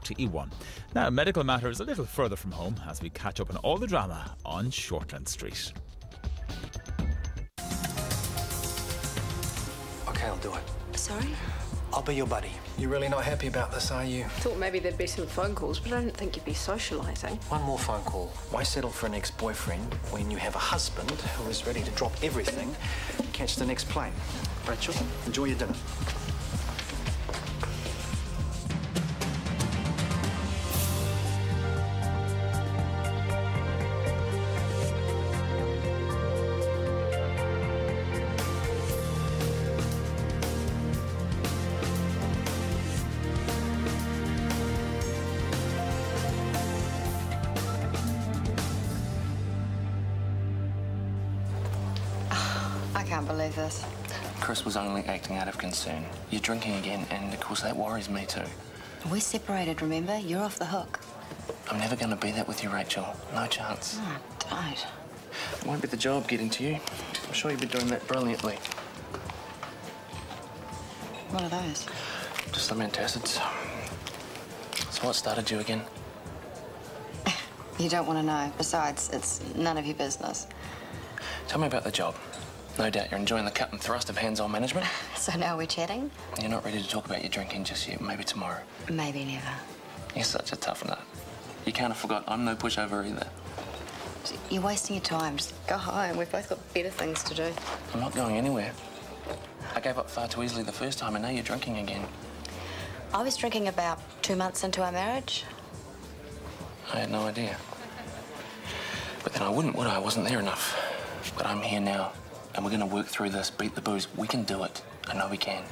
RTE1. Now, medical matters a little further from home as we catch up on all the drama on Shortland Street. Okay, I'll do it. Sorry? I'll be your buddy. You're really not happy about this, are you? Thought maybe there'd be some phone calls, but I didn't think you'd be socialising. One more phone call. Why settle for an ex-boyfriend when you have a husband who is ready to drop everything and catch the next plane? Rachel, enjoy your dinner. I can't believe this. Chris was only acting out of concern. You're drinking again, and of course that worries me too. We're separated, remember? You're off the hook. I'm never going to be that with you, Rachel. No chance. Oh, don't. It won't be the job getting to you. I'm sure you'll be doing that brilliantly. What are those? Just some antacids. So what started you again? You don't want to know. Besides, it's none of your business. Tell me about the job. No doubt you're enjoying the cut and thrust of hands-on management. So now we're chatting? You're not ready to talk about your drinking just yet. Maybe tomorrow. Maybe never. You're such a tough nut. You can't have forgot I'm no pushover either. You're wasting your time. Just go home. We've both got better things to do. I'm not going anywhere. I gave up far too easily the first time, and now you're drinking again. I was drinking about 2 months into our marriage. I had no idea. But then I wouldn't, would I? I wasn't there enough. But I'm here now, and we're going to work through this, beat the booze. We can do it. I know we can.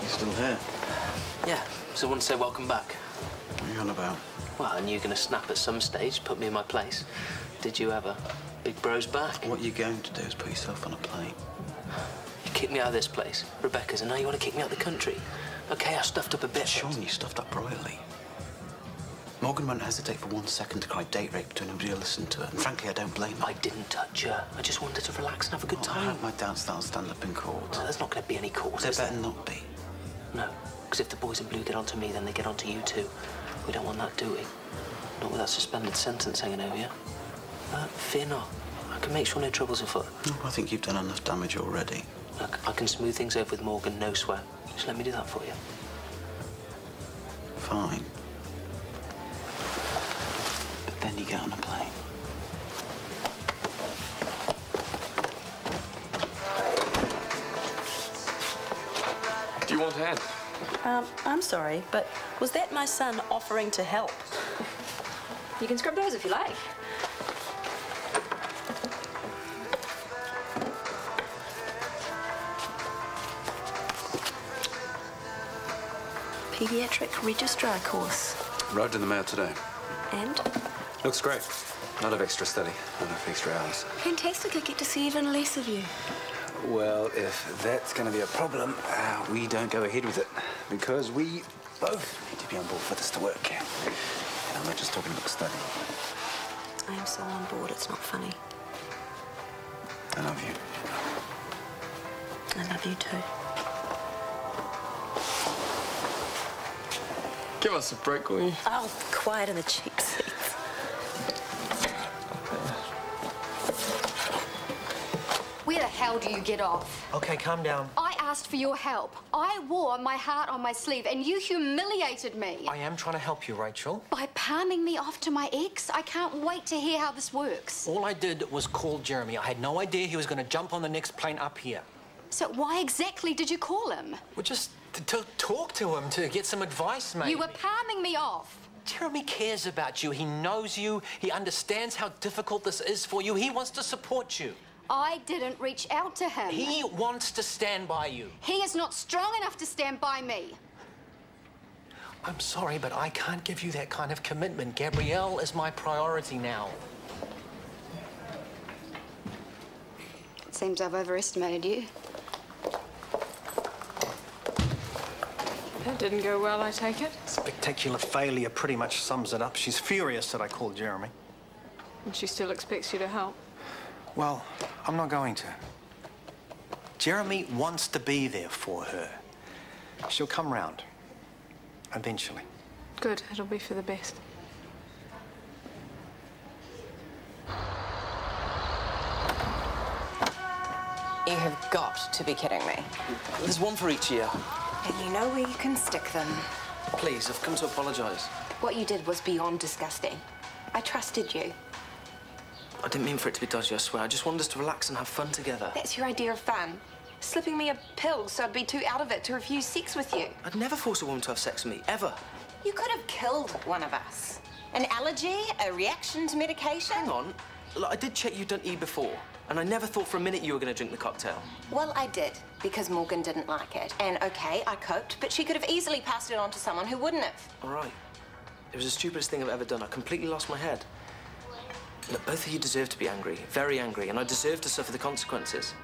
You still here? Yeah, so I want to say welcome back. What are you on about? Well, I knew you were going to snap at some stage, put me in my place. Did you ever? Big bro's back. What you're going to do is put yourself on a plane. You kicked me out of this place, Rebecca's, and now you want to kick me out of the country. OK, I stuffed up a bit. Sean, you stuffed up royally. Morgan won't hesitate for 1 second to cry date rape to anybody who listened to her. And frankly, I don't blame her. I didn't touch her. I just wanted to relax and have a good I time. hope my doubts that'll stand up in court. No, there's not going to be any calls. There better not be. No, because if the boys in blue get onto me, then they get onto you too. We don't want that, do we? Not with that suspended sentence hanging over you. Fear not. I can make sure no trouble's afoot. No, I think you've done enough damage already. Look, I can smooth things over with Morgan, no sweat. Just let me do that for you. Fine. But then you get on a plane. Do you want a hand? I'm sorry, but was that my son offering to help? You can scrub those if you like. Pediatric registrar course. Arrived in the mail today. And? Looks great. A lot of extra study, enough extra hours. Fantastic, I get to see even less of you. Well, if that's going to be a problem, we don't go ahead with it. Because we both need to be on board for this to work. And I'm not just talking about the study. I am so on board, it's not funny. I love you. I love you too. Give us a break, will you? Oh, quiet in the cheap seats. Where the hell do you get off? Okay, calm down. I asked for your help. I wore my heart on my sleeve and you humiliated me. I am trying to help you, Rachel. By palming me off to my ex? I can't wait to hear how this works. All I did was call Jeremy. I had no idea he was going to jump on the next plane up here. So why exactly did you call him? Well, just to talk to him, to get some advice, maybe. You were palming me off. Jeremy cares about you. He knows you. He understands how difficult this is for you. He wants to support you. I didn't reach out to him. He wants to stand by you. He is not strong enough to stand by me. I'm sorry, but I can't give you that kind of commitment. Gabrielle is my priority now. It seems I've overestimated you. That didn't go well, I take it. Spectacular failure pretty much sums it up. She's furious that I called Jeremy. And she still expects you to help. Well, I'm not going to. Jeremy wants to be there for her. She'll come round. Eventually. Good, it'll be for the best. You have got to be kidding me. There's one for each year. And you know where you can stick them. Please, I've come to apologise. What you did was beyond disgusting. I trusted you. I didn't mean for it to be dodgy, I swear. I just wanted us to relax and have fun together. That's your idea of fun. Slipping me a pill so I'd be too out of it to refuse sex with you. I'd never force a woman to have sex with me, ever. You could have killed one of us. An allergy, a reaction to medication. Hang on. Look, I did check you'd done E before, and I never thought for a minute you were going to drink the cocktail. Well, I did, because Morgan didn't like it. And, okay, I coped, but she could have easily passed it on to someone who wouldn't have. All right. It was the stupidest thing I've ever done. I completely lost my head. Look, both of you deserve to be angry, very angry, and I deserve to suffer the consequences.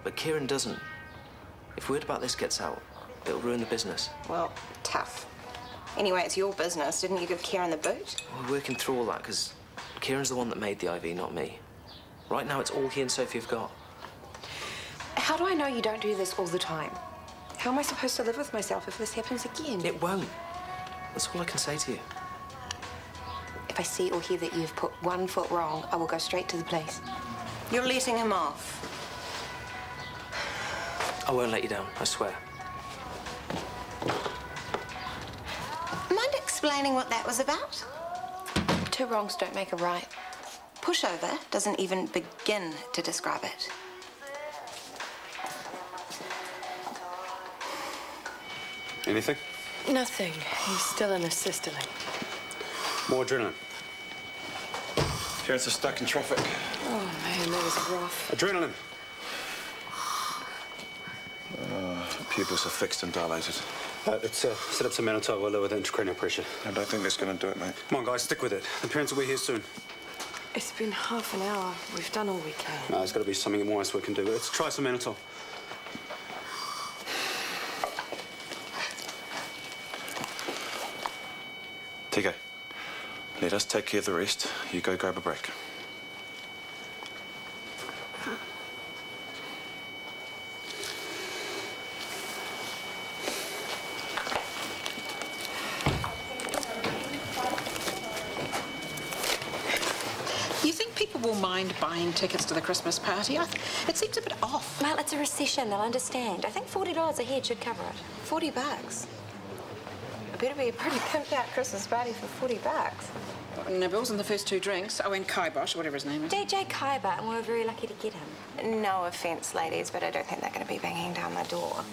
But Kieran doesn't. If word about this gets out, it'll ruin the business. Well, tough. Anyway, it's your business. Didn't you give Kieran the boot? We're working through all that, because Kieran's the one that made the IV, not me. Right now, it's all he and Sophie have got. How do I know you don't do this all the time? How am I supposed to live with myself if this happens again? It won't. That's all I can say to you. If I see or hear that you've put 1 foot wrong, I will go straight to the police. You're letting him off. I won't let you down, I swear. Mind explaining what that was about? 2 wrongs don't make a right. Pushover doesn't even begin to describe it. Anything? Nothing. He's still in a systole. More adrenaline. Parents are stuck in traffic. Oh, man, that was rough. Adrenaline. Pupils are fixed and dilated. Let's set up some Marital. We'll lower the intracranial pressure. I don't think that's going to do it, mate. Come on, guys, stick with it. The parents will be here soon. It's been half an hour. We've done all we can. No, there's got to be something more else we can do. Let's try some Marital. TK, let us take care of the rest. You go grab a break. You think people will mind buying tickets to the Christmas party? It seems a bit off. Well, it's a recession. They'll understand. I think $40 a head should cover it. $40. It better be a pretty pimped out Christmas party for $40. No bills on the first 2 drinks. Owen Kibosh, whatever his name is. DJ Kaiba, and we were very lucky to get him. No offence, ladies, but I don't think they're going to be banging down the door.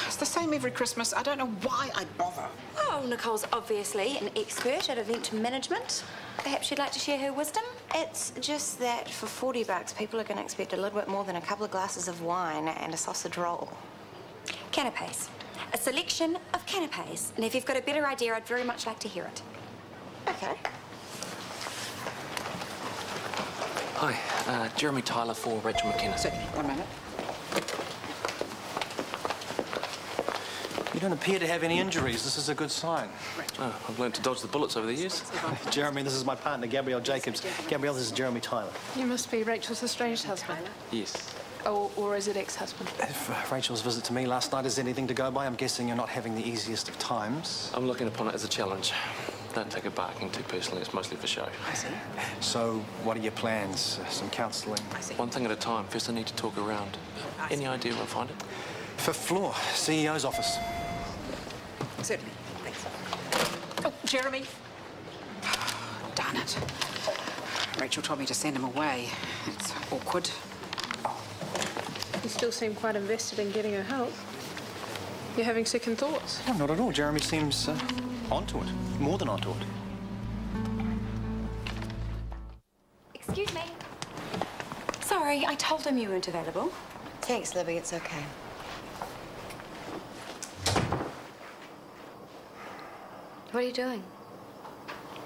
It's the same every Christmas. I don't know why I bother. Oh, Nicole's obviously an expert at event management. Perhaps she'd like to share her wisdom? It's just that for $40, people are going to expect a little bit more than a couple of glasses of wine and a sausage roll. Canapes. A selection of canapes. And if you've got a better idea, I'd very much like to hear it. Okay. Hi, Jeremy Tyler for Rachel McKenna. Certainly. 1 minute. You don't appear to have any injuries. This is a good sign. Oh, I've learned to dodge the bullets over the years. Jeremy, this is my partner, Gabrielle Jacobs. Gabrielle, this is Jeremy Tyler. You must be Rachel's estranged husband. Yes. Or is it ex-husband? Rachel's visit to me last night is anything to go by, I'm guessing you're not having the easiest of times. I'm looking upon it as a challenge. Don't take it barking too personally. It's mostly for show. I see. So, what are your plans? Some counselling? I see. One thing at a time. First, I need to talk around. Any idea where I'll find it? 5th floor, CEO's office. Certainly. Thanks. Oh, Jeremy. Darn it. Rachel told me to send him away. It's awkward. You still seem quite invested in getting her help. You're having second thoughts. No, not at all. Jeremy seems onto it. More than onto it. Excuse me. Sorry, I told him you weren't available. Thanks, Libby. It's okay. What are you doing?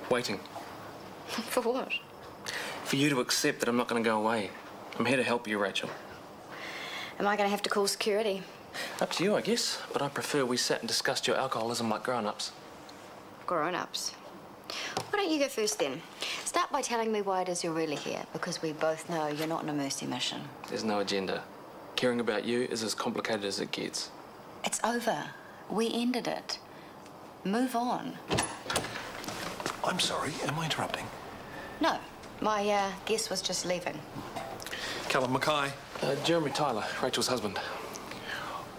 Waiting. For what? For you to accept that I'm not going to go away. I'm here to help you, Rachel. Am I going to have to call security? Up to you, I guess. But I prefer we sat and discussed your alcoholism like grown-ups. Grown-ups. Why don't you go first, then? Start by telling me why it is you're really here, because we both know you're not on a mercy mission. There's no agenda. Caring about you is as complicated as it gets. It's over. We ended it. Move on. I'm sorry, am I interrupting? No, my guest was just leaving. Callum Mackay. Jeremy Tyler, Rachel's husband.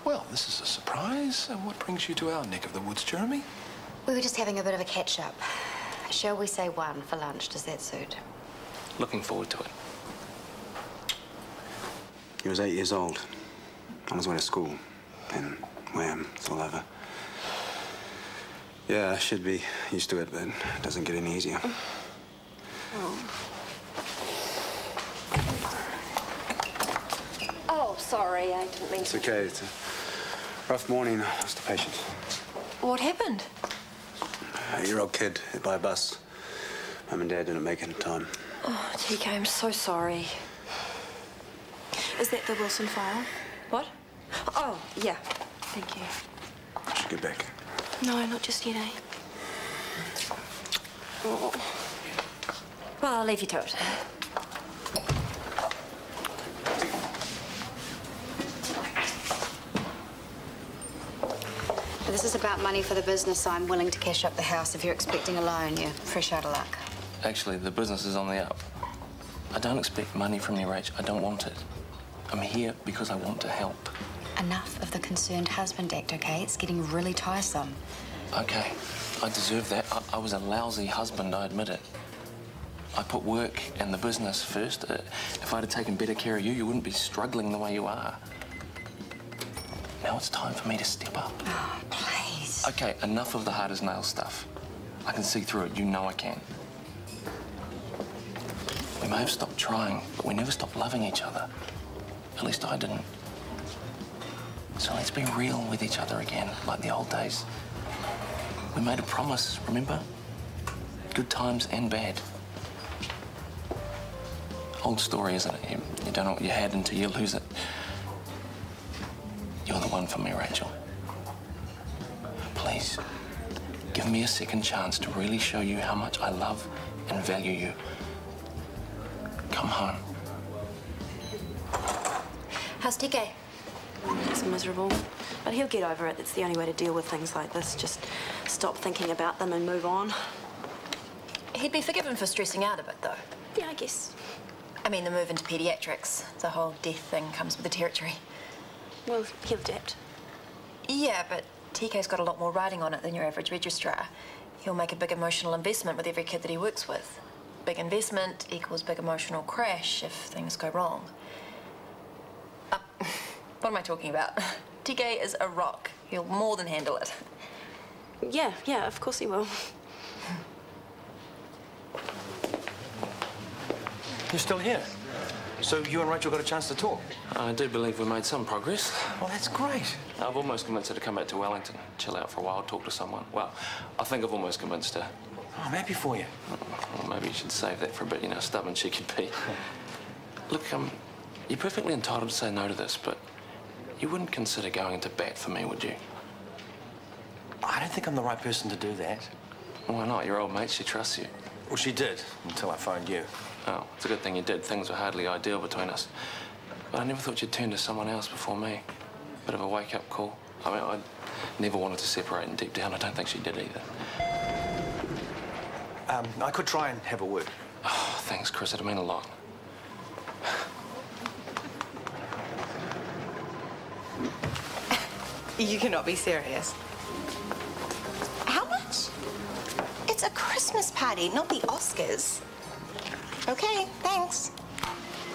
Well, this is a surprise. And what brings you to our neck of the woods, Jeremy? We were just having a bit of a catch-up. Shall we say 1 for lunch? Does that suit? Looking forward to it. He was 8 years old, on his way to school. Then, wham, it's all over. Yeah, I should be used to it, but it doesn't get any easier. Oh, sorry, I didn't mean It's to. okay. It's a rough morning. I lost a patient. What happened? A 8-year-old kid hit by a bus. Mum and Dad didn't make it in time. Oh, TK, I'm so sorry. Is that the Wilson file? What? Oh, yeah. Thank you. I should get back. No, not just yet, eh? Oh. Well, I'll leave you to it. This is about money for the business. I'm willing to cash up the house. If you're expecting a loan, you're fresh out of luck. Actually, the business is on the up. I don't expect money from you, Rach. I don't want it. I'm here because I want to help. Enough of the concerned husband act, okay? It's getting really tiresome. Okay, I deserve that. I was a lousy husband, I admit it. I put work and the business first. If I'd have taken better care of you, you wouldn't be struggling the way you are. Now it's time for me to step up. Oh, please. Okay, enough of the hard as nails stuff. I can see through it. You know I can. We may have stopped trying, but we never stopped loving each other. At least I didn't. So let's be real with each other again, like the old days. We made a promise, remember? Good times and bad. Old story, isn't it? You don't know what you had until you lose it. You're the one for me, Rachel. Please, give me a second chance to really show you how much I love and value you. Come home. How's TK? He's miserable, but he'll get over it. That's the only way to deal with things like this. Just stop thinking about them and move on. He'd be forgiven for stressing out a bit, though. Yeah, I guess. I mean, the move into paediatrics, the whole death thing comes with the territory. Well, he'll adapt. Yeah, but TK's got a lot more riding on it than your average registrar. He'll make a big emotional investment with every kid that he works with. Big investment equals big emotional crash if things go wrong. What am I talking about? TK is a rock. He'll more than handle it. Yeah, of course he will. You're still here? So you and Rachel got a chance to talk? I do believe we made some progress. Well, that's great. I've almost convinced her to come back to Wellington, chill out for a while, talk to someone. Well, I think I've almost convinced her. Oh, I'm happy for you. Well, maybe you should save that for a bit, you know, stubborn she could be. Look, you're perfectly entitled to say no to this, but you wouldn't consider going into bat for me, would you? I don't think I'm the right person to do that. Why not? Your old mate, she trusts you. Well, she did, until I phoned you. Oh, it's a good thing you did. Things were hardly ideal between us. But I never thought you'd turn to someone else before me. Bit of a wake-up call. I mean, I never wanted to separate, and deep down, I don't think she did either. I could try and have a word. Oh, thanks, Chris. It'd mean a lot. You cannot be serious. How much? It's a Christmas party, not the Oscars. Okay, thanks.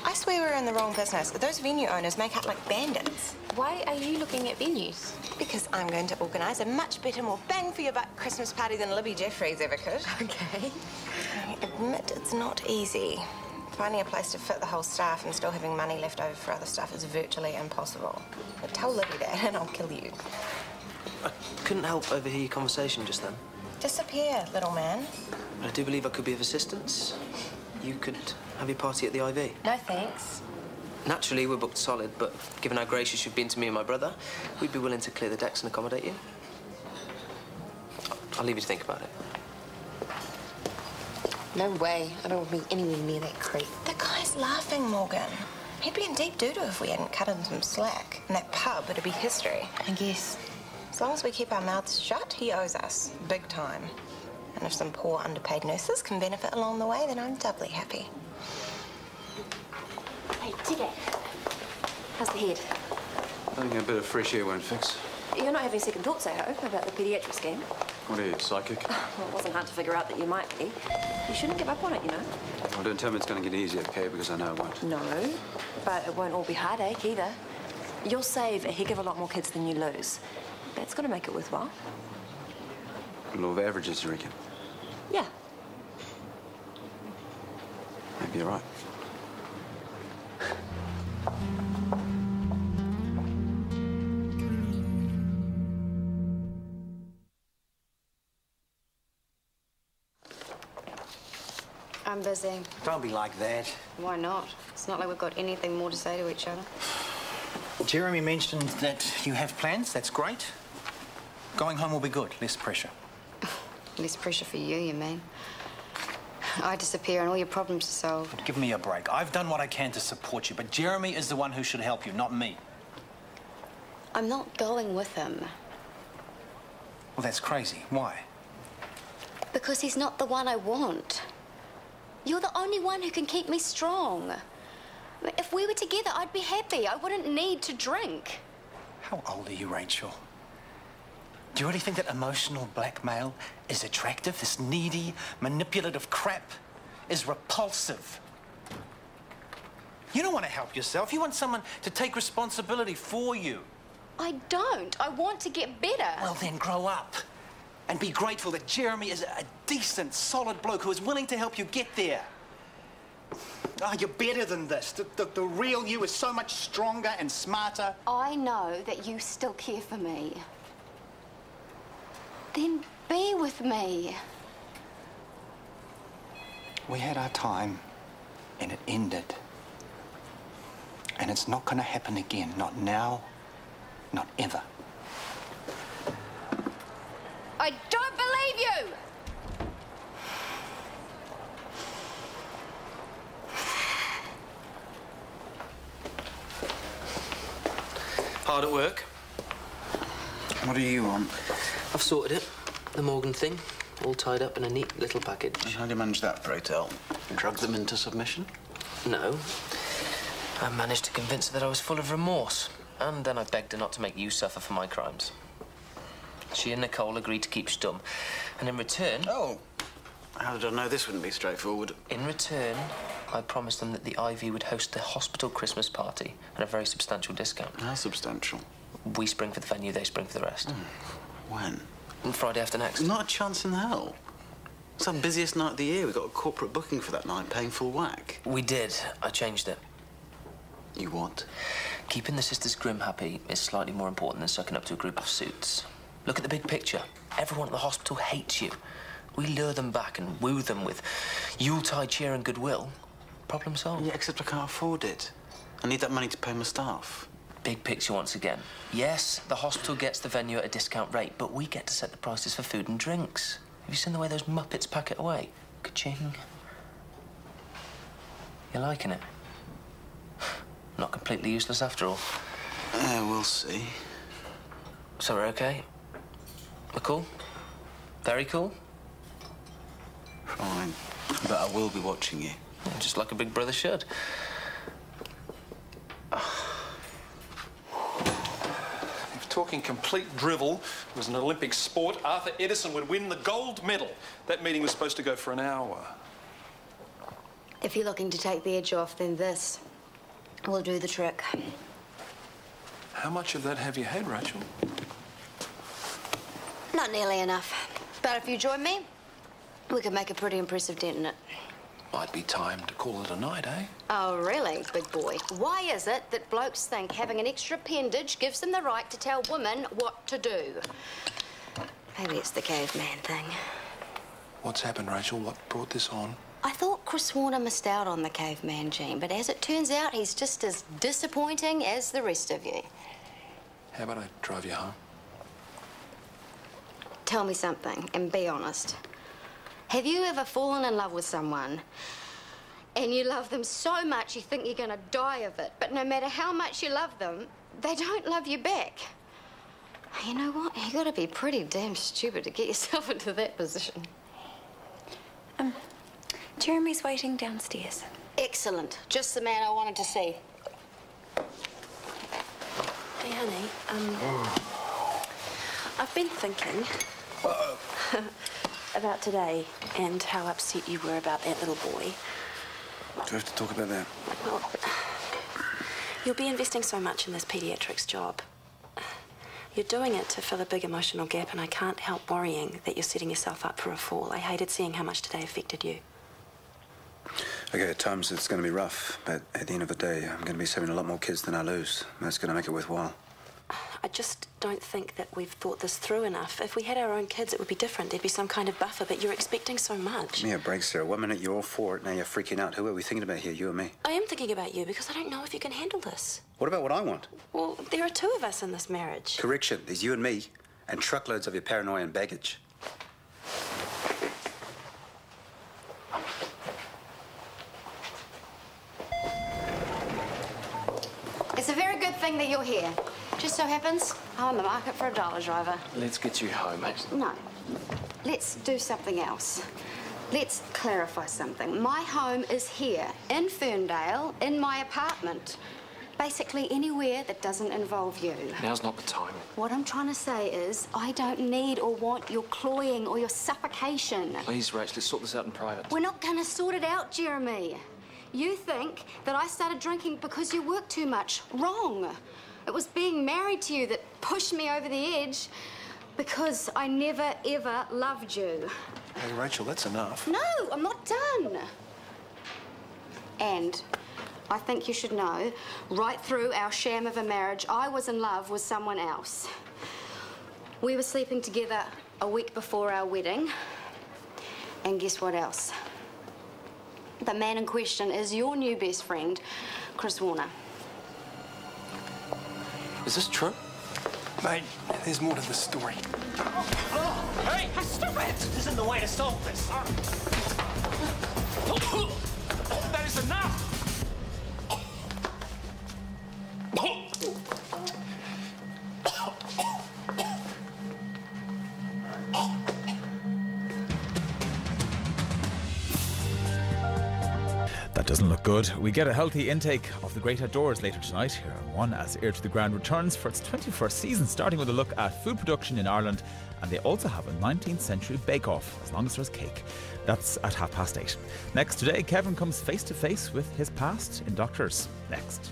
I swear we're in the wrong business. Those venue owners make out like bandits. Why are you looking at venues? Because I'm going to organise a much better, more bang-for-your-buck Christmas party than Libby Jeffries ever could. Okay. I admit it's not easy. Finding a place to fit the whole staff and still having money left over for other stuff is virtually impossible. But tell Libby that and I'll kill you. I couldn't help overhear your conversation just then. Disappear, little man. I do believe I could be of assistance. You could have your party at the IV. No thanks. Naturally, we're booked solid, but given how gracious you've been to me and my brother, we'd be willing to clear the decks and accommodate you. I'll leave you to think about it. No way. I don't want to be anywhere near that creep. The guy's laughing, Morgan. He'd be in deep doo-doo if we hadn't cut him some slack. And that pub, it'd be history. I guess. As long as we keep our mouths shut, he owes us. Big time. And if some poor underpaid nurses can benefit along the way, then I'm doubly happy. Hey, Tige. How's the head? I think a bit of fresh air won't fix. You're not having second thoughts, I hope, about the paediatric scheme? What are you, psychic? Well, it wasn't hard to figure out that you might be. You shouldn't give up on it, you know. Well, don't tell me it's going to get easier, okay? Because I know it won't. No, but it won't all be heartache either. You'll save a heck of a lot more kids than you lose. That's got to make it worthwhile. Law of averages, you reckon? Yeah. Maybe you're right. I'm busy. Don't be like that. Why not? It's not like we've got anything more to say to each other. Jeremy mentioned that you have plans. That's great. Going home will be good. Less pressure. Less pressure for you, you mean? I disappear and all your problems are solved. Give me a break. I've done what I can to support you, but Jeremy is the one who should help you, not me. I'm not going with him. Well, that's crazy. Why? Because he's not the one I want. You're the only one who can keep me strong. If we were together, I'd be happy. I wouldn't need to drink. How old are you, Rachel? Do you really think that emotional blackmail is attractive? This needy, manipulative crap is repulsive. You don't want to help yourself. You want someone to take responsibility for you. I don't. I want to get better. Well, then grow up and be grateful that Jeremy is a decent, solid bloke who is willing to help you get there. Oh, you're better than this. The real you is so much stronger and smarter. I know that you still care for me. Then be with me. We had our time, and it ended. And it's not going to happen again. Not now, not ever. I don't believe you! Hard at work. What do you want? I've sorted it. The Morgan thing. All tied up in a neat little package. And how do you manage that, pray tell? Drug them into submission? No. I managed to convince her that I was full of remorse. And then I begged her not to make you suffer for my crimes. She and Nicole agreed to keep stum. And in return... Oh. How did I know this wouldn't be straightforward? In return, I promised them that the Ivy would host the hospital Christmas party at a very substantial discount. How substantial? We spring for the venue, they spring for the rest. When? On Friday after next. Not a chance in hell. It's our busiest night of the year. We got a corporate booking for that night, paying full whack. We did. I changed it. You what? Keeping the sisters Grimm happy is slightly more important than sucking up to a group of suits. Look at the big picture. Everyone at the hospital hates you. We lure them back and woo them with Yuletide cheer and goodwill. Problem solved. Yeah, except I can't afford it. I need that money to pay my staff. Big picture once again. Yes, the hospital gets the venue at a discount rate, but we get to set the prices for food and drinks. Have you seen the way those Muppets pack it away? Ka-ching. You liking it? Not completely useless after all. We'll see. So we're okay? We're cool? Very cool? Fine. But I will be watching you. Yeah, just like a big brother should. If talking complete drivel was an Olympic sport, Arthur Edison would win the gold medal. That meeting was supposed to go for an hour. If you're looking to take the edge off, then this will do the trick. How much of that have you had, Rachel? Not nearly enough. But if you join me, we could make a pretty impressive dent in it. Might be time to call it a night, eh? Oh, really, big boy? Why is it that blokes think having an extra appendage gives them the right to tell women what to do? Maybe it's the caveman thing. What's happened, Rachel? What brought this on? I thought Chris Warner missed out on the caveman gene, but as it turns out, he's just as disappointing as the rest of you. How about I drive you home? Tell me something, and be honest. Have you ever fallen in love with someone and you love them so much you think you're going to die of it, but no matter how much you love them, they don't love you back? You know what? You gotta be pretty damn stupid to get yourself into that position. Jeremy's waiting downstairs. Excellent. Just the man I wanted to see. Hey, honey, I've been thinking about today and how upset you were about that little boy. Do we have to talk about that? Well, you'll be investing so much in this paediatrics job. You're doing it to fill a big emotional gap, and I can't help worrying that you're setting yourself up for a fall. I hated seeing how much today affected you. Okay, at times it's going to be rough, but at the end of the day, I'm going to be saving a lot more kids than I lose. That's going to make it worthwhile. I just don't think that we've thought this through enough. If we had our own kids, it would be different. There'd be some kind of buffer, but you're expecting so much. Give me a break, Sarah. 1 minute you're all for it, now you're freaking out. Who are we thinking about here, you or me? I am thinking about you because I don't know if you can handle this. What about what I want? Well, there are two of us in this marriage. Correction, there's you and me, and truckloads of your paranoia and baggage. It's a very good thing that you're here. Just so happens, I'm on the market for a dollar driver. Let's get you home, mate. No. Let's do something else. Let's clarify something. My home is here, in Ferndale, in my apartment. Basically anywhere that doesn't involve you. Now's not the time. What I'm trying to say is, I don't need or want your cloying or your suffocation. Please, Rach, let's sort this out in private. We're not going to sort it out, Jeremy. You think that I started drinking because you work too much. Wrong. It was being married to you that pushed me over the edge because I never, ever loved you. Hey, Rachel, that's enough. No, I'm not done. And I think you should know, right through our sham of a marriage, I was in love with someone else. We were sleeping together a week before our wedding. And guess what else? The man in question is your new best friend, Chris Warner. Is this true? Mate, there's more to this story. Oh, hey, stop it! This isn't the way to solve this. That is enough! That doesn't look good. We get a healthy intake of the great outdoors later tonight here on One as Ear to the Ground returns for its 21st season, starting with a look at food production in Ireland, and they also have a 19th century bake-off, as long as there's cake. That's at 8:30. Next today, Kevin comes face to face with his past in Doctors. Next.